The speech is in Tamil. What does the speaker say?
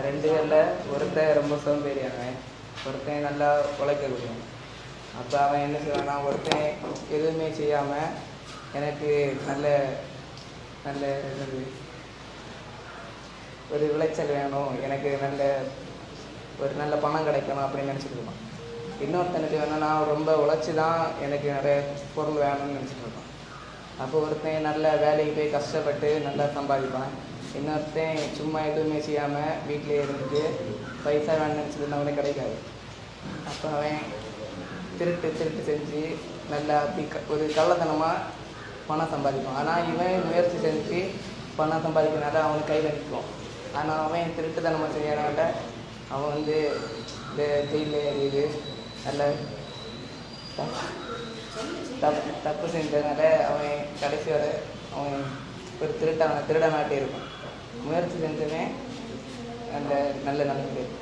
ரெண்டு பேரில் ஒருத்தன் ரொம்ப சோம்பேறியானவன், ஒருத்தன் நல்லா உழைக்கக்கூடியவன். அப்போ அவன் என்ன செய்வான்னா, ஒருத்தன் எதுவுமே செய்யாமல் எனக்கு நல்ல நல்ல ஒரு விளைச்சல் வேணும், எனக்கு ஒரு நல்ல பணம் கிடைக்கணும் அப்படின்னு நினச்சிட்டு இருப்பான். இன்னொருத்தனுக்கு வேணும்னா ரொம்ப உழைச்சி தான் எனக்கு நிறைய பொருள் வேணும்னு நினச்சிட்டு இருப்பான். அப்போ ஒருத்தன் நல்ல வேலைக்கு போய் கஷ்டப்பட்டு நல்லா சம்பாதிப்பான். இன்னொருத்தன் சும்மா எதுவுமே செய்யாமல் வீட்டிலே இருந்துட்டு பைசா வேணும்னு நினச்சிட்டு அவனுக்கு கிடைக்காது. அப்போ அவன் திருட்டு செஞ்சு நல்லா ஒரு கள்ளத்தனமாக பணம் சம்பாதிப்பான். ஆனால் இவன் முயற்சி செஞ்சு பணம் சம்பாதிக்கிறனால அவனுக்கு கையில் நிற்கும். ஆனால் அவன் திருட்டுத்தனமாக செய்யறனால அவன் இந்த ஜெயிலில் இது நல்ல தப்பு செஞ்சதுனால அவன் கடைசி வரை அவன் ஒரு திருடனாட்டே இருப்பான். முயற்சி செஞ்சவன் நல்ல நிலைமையில் இருக்கும்.